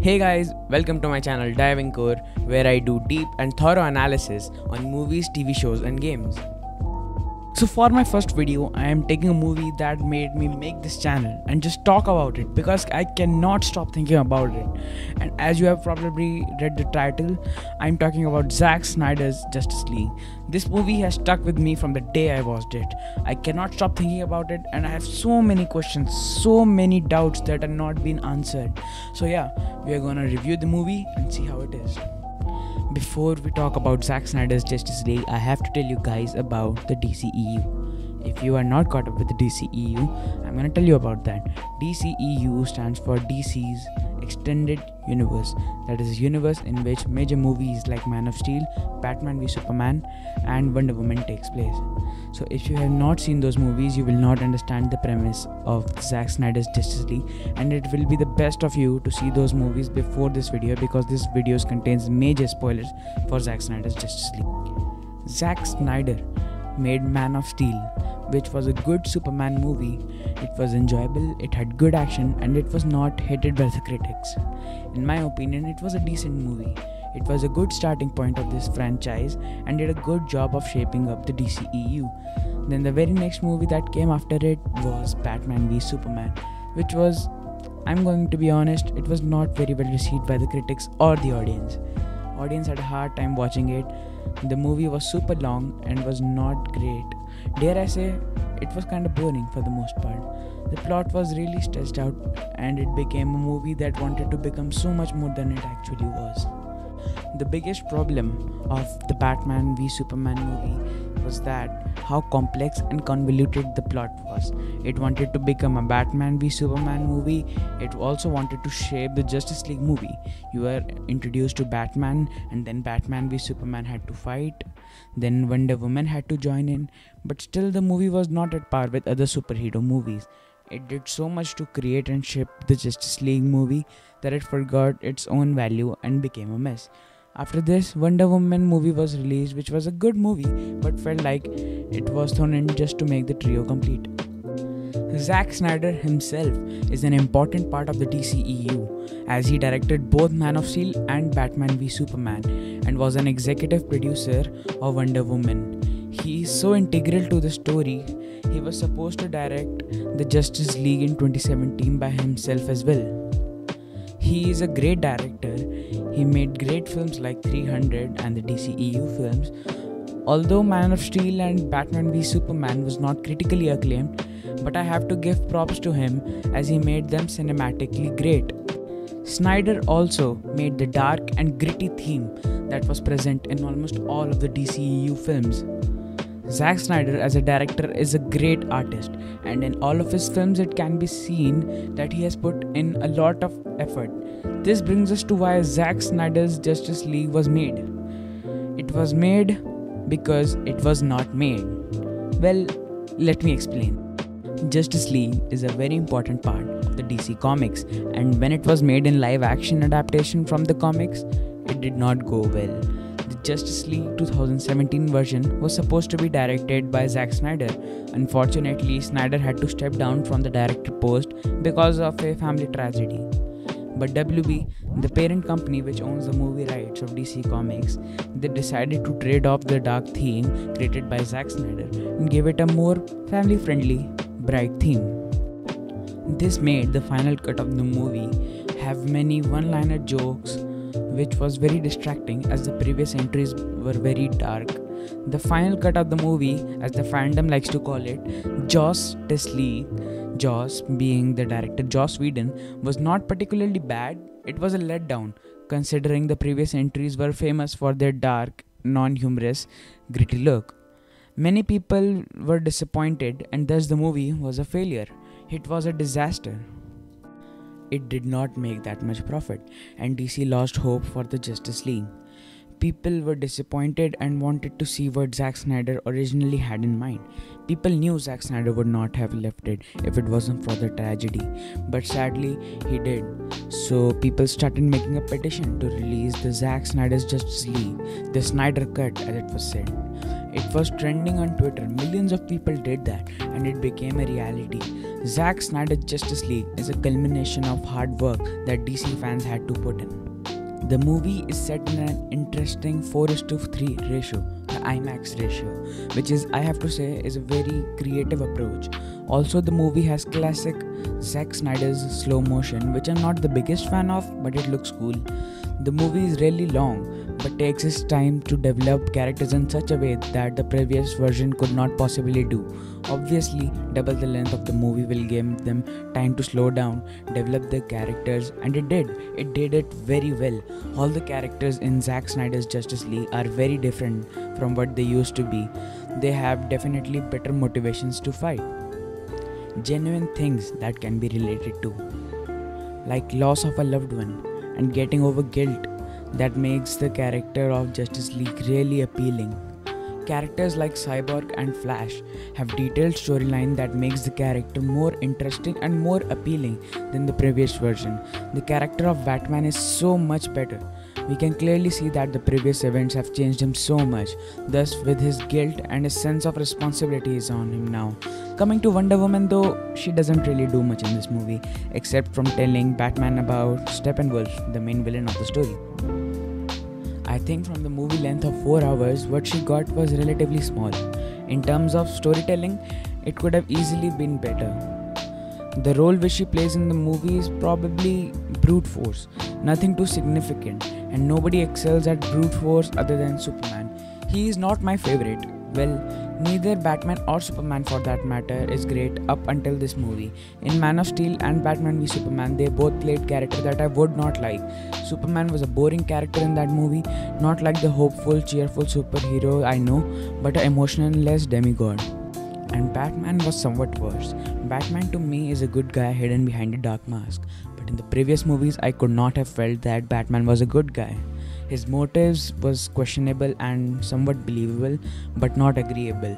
Hey guys, welcome to my channel Diving Core, where I do deep and thorough analysis on movies, TV shows and games. So for my first video, I am taking a movie that made me make this channel and just talk about it because I cannot stop thinking about it. And as you have probably read the title, I am talking about Zack Snyder's Justice League. This movie has stuck with me from the day I watched it. I cannot stop thinking about it and I have so many questions, so many doubts that are not being answered. So yeah, we are gonna review the movie and see how it is. Before we talk about Zack Snyder's Justice League, I have to tell you guys about the DCEU. If you are not caught up with the DCEU, I'm gonna tell you about that. DCEU stands for DC's Extended Universe. That is a universe in which major movies like Man of Steel, Batman v Superman and Wonder Woman takes place. So if you have not seen those movies, you will not understand the premise of Zack Snyder's Justice League, and it will be the best of you to see those movies before this video because this video contains major spoilers for Zack Snyder's Justice League. Zack Snyder made Man of Steel, which was a good Superman movie. It was enjoyable, it had good action, and it was not hated by the critics. In my opinion, it was a decent movie. It was a good starting point of this franchise and did a good job of shaping up the DCEU. Then the very next movie that came after it was Batman v Superman, which was, I'm going to be honest, it was not very well received by the critics or the audience. Audience had a hard time watching it. The movie was super long and was not great. Dare I say, it was kind of boring for the most part. The plot was really stretched out and it became a movie that wanted to become so much more than it actually was. The biggest problem of the Batman v Superman movie was that how complex and convoluted the plot was. It wanted to become a Batman v Superman movie. It also wanted to shape the Justice League movie. You were introduced to Batman and then Batman v Superman had to fight. Then Wonder Woman had to join in. But still the movie was not at par with other superhero movies. It did so much to create and shape the Justice League movie that it forgot its own value and became a mess. After this, Wonder Woman movie was released, which was a good movie but felt like it was thrown in just to make the trio complete. Zack Snyder himself is an important part of the DCEU as he directed both Man of Steel and Batman v Superman and was an executive producer of Wonder Woman. He is so integral to the story. He was supposed to direct the Justice League in 2017 by himself as well. He is a great director. He made great films like 300 and the DCEU films. Although Man of Steel and Batman v Superman was not critically acclaimed, but I have to give props to him as he made them cinematically great. Snyder also made the dark and gritty theme that was present in almost all of the DCEU films. Zack Snyder as a director is a great artist, and in all of his films it can be seen that he has put in a lot of effort. This brings us to why Zack Snyder's Justice League was made. It was made because it was not made. Well, let me explain. Justice League is a very important part of the DC comics, and when it was made in live action adaptation from the comics, it did not go well. The Justice League 2017 version was supposed to be directed by Zack Snyder. Unfortunately, Snyder had to step down from the director post because of a family tragedy. But WB, the parent company which owns the movie rights of DC Comics, they decided to trade off the dark theme created by Zack Snyder and give it a more family-friendly, bright theme. This made the final cut of the movie have many one-liner jokes, which was very distracting as the previous entries were very dark. The final cut of the movie, as the fandom likes to call it, Justice League, Joss being the director Joss Whedon, was not particularly bad. It was a letdown considering the previous entries were famous for their dark, non-humorous, gritty look. Many people were disappointed and thus the movie was a failure. It was a disaster. It did not make that much profit and DC lost hope for the Justice League. People were disappointed and wanted to see what Zack Snyder originally had in mind. People knew Zack Snyder would not have left it if it wasn't for the tragedy, but sadly he did. So people started making a petition to release the Zack Snyder's Justice League, the Snyder Cut as it was said. It was trending on Twitter. Millions of people did that, and it became a reality. Zack Snyder's Justice League is a culmination of hard work that DC fans had to put in. The movie is set in an interesting 4:3 ratio, the IMAX ratio, which is, I have to say, is a very creative approach. Also, the movie has classic Zack Snyder's slow motion, which I'm not the biggest fan of, but it looks cool. The movie is really long, but takes its time to develop characters in such a way that the previous version could not possibly do. Obviously, double the length of the movie will give them time to slow down, develop the characters, and it did. It did it very well. All the characters in Zack Snyder's Justice League are very different from what they used to be. They have definitely better motivations to fight. Genuine things that can be related to, like loss of a loved one and getting over guilt, that makes the character of Justice League really appealing. Characters like Cyborg and Flash have detailed storyline that makes the character more interesting and more appealing than the previous version. The character of Batman is so much better. We can clearly see that the previous events have changed him so much. Thus, with his guilt and his sense of responsibility is on him now. Coming to Wonder Woman, though, she doesn't really do much in this movie, except from telling Batman about Steppenwolf, the main villain of the story. I think from the movie length of 4 hours, what she got was relatively small. In terms of storytelling, it could have easily been better. The role which she plays in the movie is probably brute force, nothing too significant, and nobody excels at brute force other than Superman. He is not my favorite. Well, neither Batman or Superman for that matter is great up until this movie. In Man of Steel and Batman v Superman, they both played characters that I would not like. Superman was a boring character in that movie, not like the hopeful, cheerful superhero I know, but an emotionless demigod. And Batman was somewhat worse. Batman to me is a good guy hidden behind a dark mask, but in the previous movies I could not have felt that Batman was a good guy. His motives was questionable and somewhat believable, but not agreeable.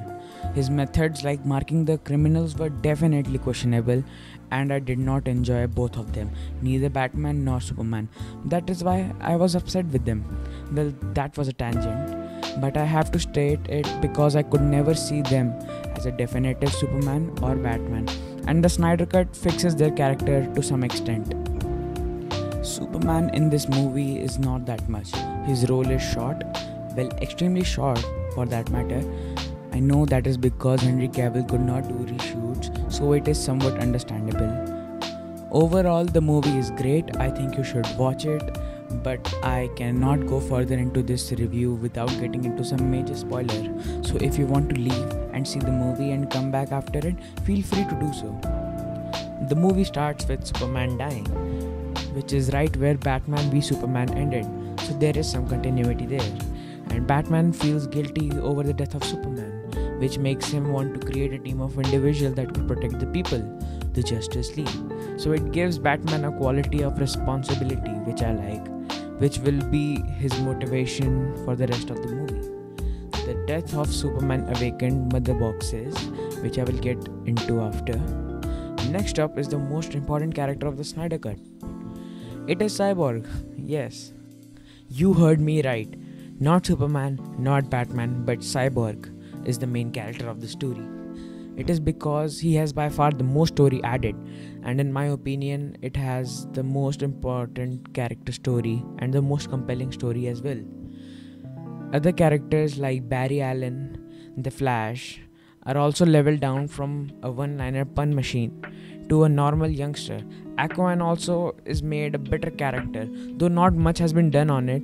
His methods like marking the criminals were definitely questionable, and I did not enjoy both of them, neither Batman nor Superman. That is why I was upset with them. Well, that was a tangent, but I have to state it because I could never see them as a definitive Superman or Batman, and the Snyder Cut fixes their character to some extent. Superman in this movie is not that much. His role is short, well, extremely short for that matter. I know that is because Henry Cavill could not do reshoots, so it is somewhat understandable. Overall, the movie is great. I think you should watch it, but I cannot go further into this review without getting into some major spoiler. So if you want to leave and see the movie and come back after it, feel free to do so. The movie starts with Superman dying, which is right where Batman v Superman ended, so there is some continuity there. And Batman feels guilty over the death of Superman, which makes him want to create a team of individuals that could protect the people, the Justice League. So it gives Batman a quality of responsibility, which I like, which will be his motivation for the rest of the movie. The death of Superman awakened mother boxes, which I will get into after. Next up is the most important character of the Snyder Cut. It is Cyborg. Yes, you heard me right. Not Superman, not Batman, but Cyborg is the main character of the story. It is because he has by far the most story added, and in my opinion, it has the most important character story and the most compelling story as well. Other characters like Barry Allen, The Flash, are also leveled down from a one-liner pun machine to a normal youngster. Aquaman also is made a better character, though not much has been done on it.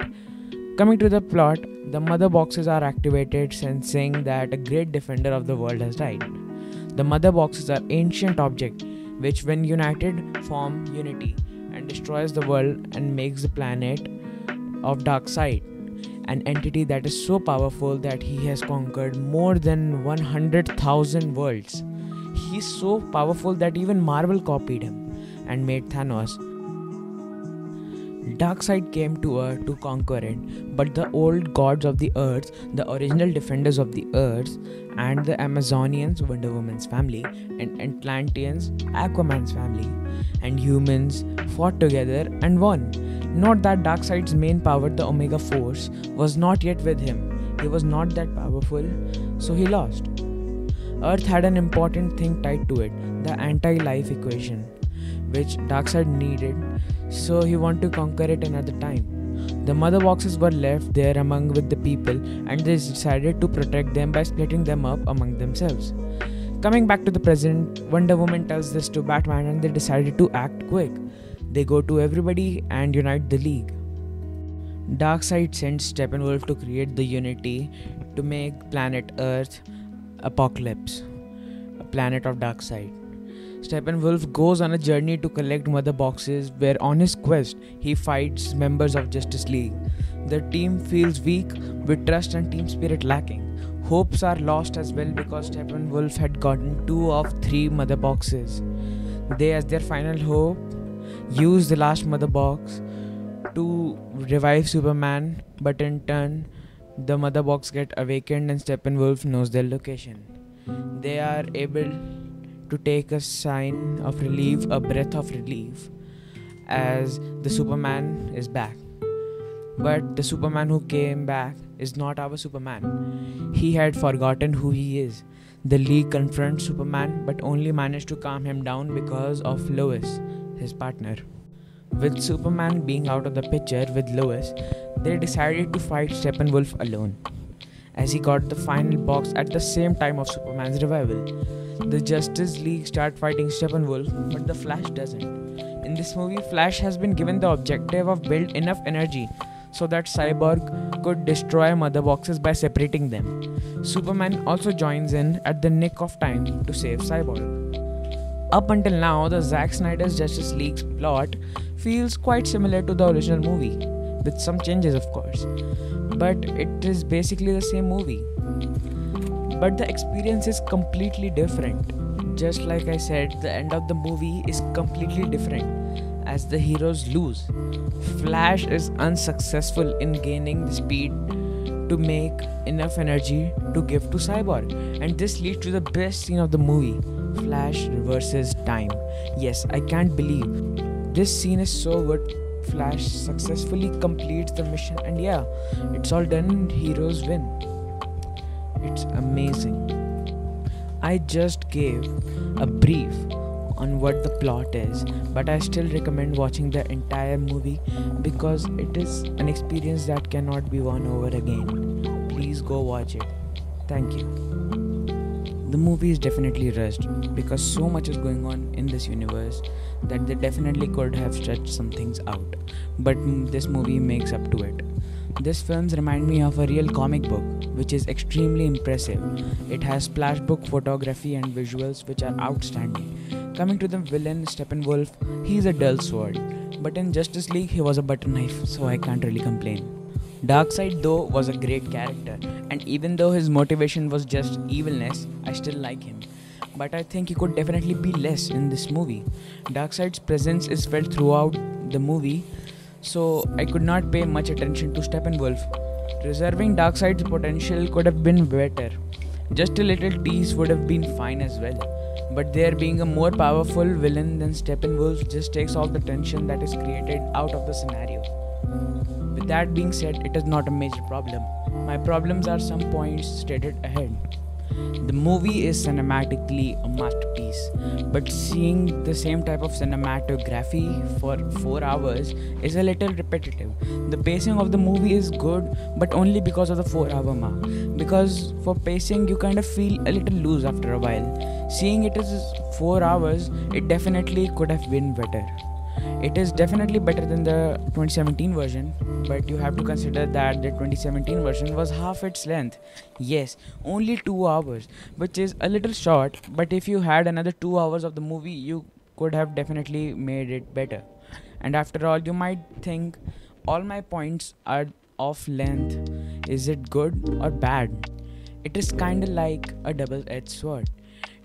Coming to the plot, the mother boxes are activated sensing that a great defender of the world has died. The mother boxes are ancient objects which when united form unity and destroys the world and makes the planet of Darkseid, an entity that is so powerful that he has conquered more than 100,000 worlds. He is so powerful that even Marvel copied him and made Thanos. Darkseid came to Earth to conquer it, but the old gods of the Earth, the original defenders of the Earth, and the Amazonians, Wonder Woman's family, and Atlanteans, Aquaman's family, and humans fought together and won. Note that Darkseid's main power, the Omega Force, was not yet with him. He was not that powerful, so he lost. Earth had an important thing tied to it, the anti-life equation, which Darkseid needed, so he wanted to conquer it another time. The mother boxes were left there among with the people, and they decided to protect them by splitting them up among themselves. Coming back to the present, Wonder Woman tells this to Batman and they decided to act quick. They go to everybody and unite the League. Darkseid sends Steppenwolf to create the Unity to make planet Earth Apocalypse, a planet of Darkseid. Steppenwolf goes on a journey to collect mother boxes where on his quest he fights members of Justice League. The team feels weak with trust and team spirit lacking. Hopes are lost as well because Steppenwolf had gotten 2 of 3 mother boxes. They, as their final hope, use the last mother box to revive Superman, but in turn the mother box get awakened and Steppenwolf knows their location. They are able to take a sign of relief, a breath of relief, as the Superman is back. But the Superman who came back is not our Superman. He had forgotten who he is. The League confronts Superman but only managed to calm him down because of Lois, his partner. With Superman being out of the picture with Lois, they decided to fight Steppenwolf alone, as he got the final box at the same time of Superman's revival. The Justice League start fighting Steppenwolf, but the Flash doesn't. In this movie, Flash has been given the objective of build enough energy so that Cyborg could destroy mother boxes by separating them. Superman also joins in at the nick of time to save Cyborg. Up until now, the Zack Snyder's Justice League's plot feels quite similar to the original movie, with some changes of course, but it is basically the same movie. But the experience is completely different. Just like I said, the end of the movie is completely different, as the heroes lose. Flash is unsuccessful in gaining the speed to make enough energy to give to Cyborg, and this leads to the best scene of the movie. Flash reverses time. Yes, I can't believe this scene is so good. Flash successfully completes the mission, and yeah, it's all done and heroes win. It's amazing. I just gave a brief on what the plot is, but I still recommend watching the entire movie because it is an experience that cannot be won over again. Please go watch it. Thank you. The movie is definitely rushed because so much is going on in this universe that they definitely could have stretched some things out, but this movie makes up to it. This film reminds me of a real comic book, which is extremely impressive. It has splash book photography and visuals which are outstanding. Coming to the villain Steppenwolf, he's a dull sword, but in Justice League he was a butter knife, so I can't really complain. Darkseid though was a great character, and even though his motivation was just evilness, I still like him. But I think he could definitely be less in this movie. Darkseid's presence is felt throughout the movie, so I could not pay much attention to Steppenwolf. Reserving Darkseid's potential could have been better. Just a little tease would have been fine as well. But there being a more powerful villain than Steppenwolf just takes all the tension that is created out of the scenario. With that being said, it is not a major problem. My problems are some points stated ahead. The movie is cinematically a masterpiece, but seeing the same type of cinematography for 4 hours is a little repetitive. The pacing of the movie is good, but only because of the 4-hour mark. Because for pacing, you kind of feel a little loose after a while. Seeing it as 4 hours, it definitely could have been better. It is definitely better than the 2017 version, but you have to consider that the 2017 version was half its length. Yes, only 2 hours, which is a little short, but if you had another 2 hours of the movie, you could have definitely made it better. And after all, you might think, all my points are off length. Is it good or bad? It is kinda like a double-edged sword.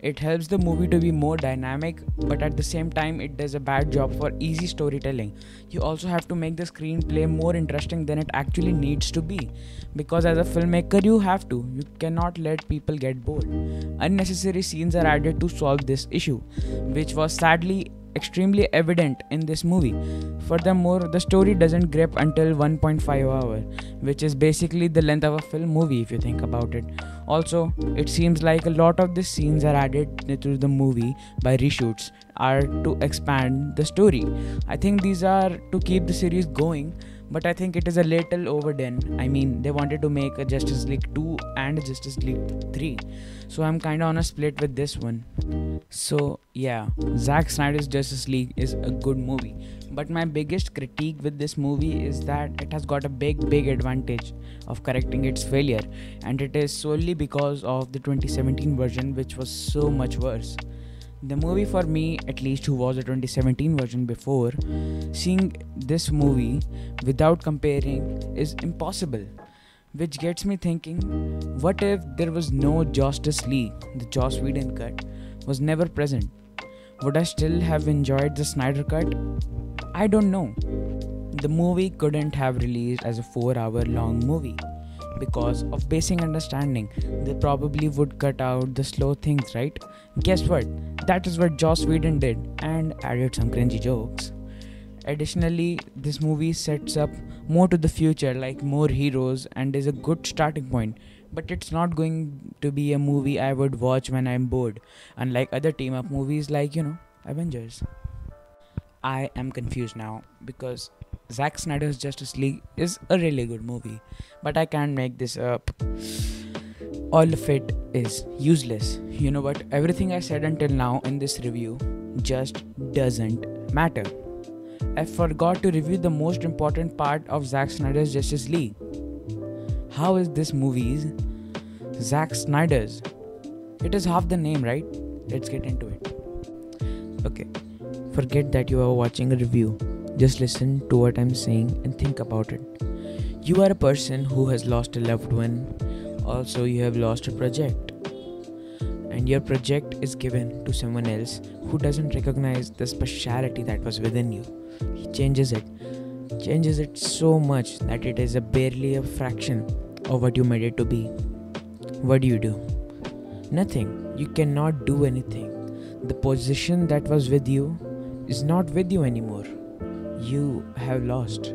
It helps the movie to be more dynamic, but at the same time it does a bad job for easy storytelling. You also have to make the screenplay more interesting than it actually needs to be, because as a filmmaker you have to. You cannot let people get bored. Unnecessary scenes are added to solve this issue, which was sadly extremely evident in this movie. Furthermore, the story doesn't grip until 1.5 hour, which is basically the length of a film movie if you think about it. Also, it seems like a lot of the scenes are added to the movie by reshoots are to expand the story. I think these are to keep the series going, but I think it is a little overdone. I mean, they wanted to make a Justice League 2 and a Justice League 3, so I'm kinda on a split with this one. So yeah, Zack Snyder's Justice League is a good movie, but my biggest critique with this movie is that it has got a big advantage of correcting its failure, and it is solely because of the 2017 version, which was so much worse. The movie, for me at least, who was a 2017 version before, seeing this movie without comparing is impossible. Which gets me thinking, what if there was no Justice League? The Joss Whedon cut was never present. Would I still have enjoyed the Snyder cut? I don't know. The movie couldn't have released as a 4-hour long movie. Because of basic understanding, they probably would cut out the slow things, right? Guess what? That is what Joss Whedon did, and added some cringy jokes. Additionally, this movie sets up more to the future, like more heroes, and is a good starting point. But it's not going to be a movie I would watch when I'm bored, unlike other team-up movies like, Avengers. I am confused now because Zack Snyder's Justice League is a really good movie, but I can't make this up. All of it is useless. You know what? Everything I said until now in this review just doesn't matter. I forgot to review the most important part of Zack Snyder's Justice League. How is this movie's Zack Snyder's? It is half the name, right? Let's get into it. Okay, forget that you are watching a review. Just listen to what I'm saying and think about it. You are a person who has lost a loved one. Also, you have lost a project. And your project is given to someone else who doesn't recognize the speciality that was within you. He changes it so much that it is barely a fraction of what you made it to be. What do? Nothing. You cannot do anything. The position that was with you is not with you anymore. You have lost.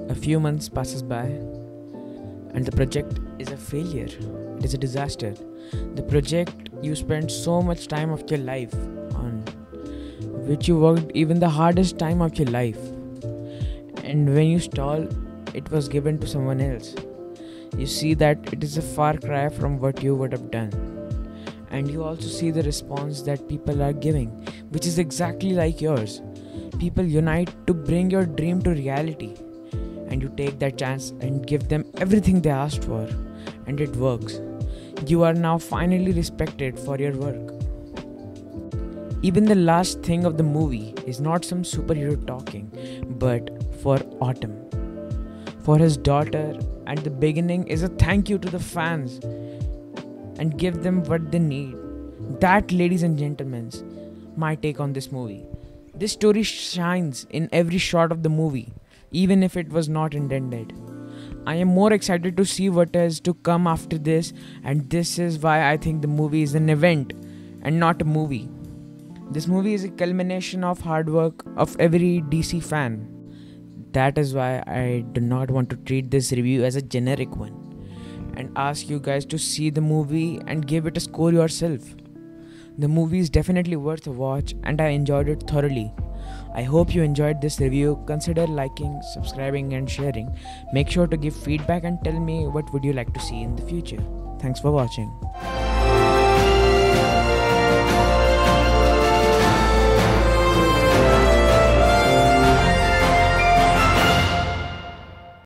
A few months passes by and the project is a failure. It is a disaster. The project you spent so much time of your life on, which you worked even the hardest time of your life, and when you stall, it was given to someone else. You see that it is a far cry from what you would have done, and you also see the response that people are giving, which is exactly like yours. People unite to bring your dream to reality, and you take that chance and give them everything they asked for, and it works. You are now finally respected for your work. Even the last thing of the movie is not some superhero talking, but for Autumn. For his daughter, at the beginning is a thank you to the fans and give them what they need. That, ladies and gentlemen, my take on this movie. This story shines in every shot of the movie, even if it was not intended. I am more excited to see what is to come after this, and this is why I think the movie is an event and not a movie. This movie is a culmination of hard work of every DC fan. That is why I do not want to treat this review as a generic one and ask you guys to see the movie and give it a score yourself. The movie is definitely worth a watch and I enjoyed it thoroughly. I hope you enjoyed this review. Consider liking, subscribing and sharing. Make sure to give feedback and tell me what would you like to see in the future. Thanks for watching.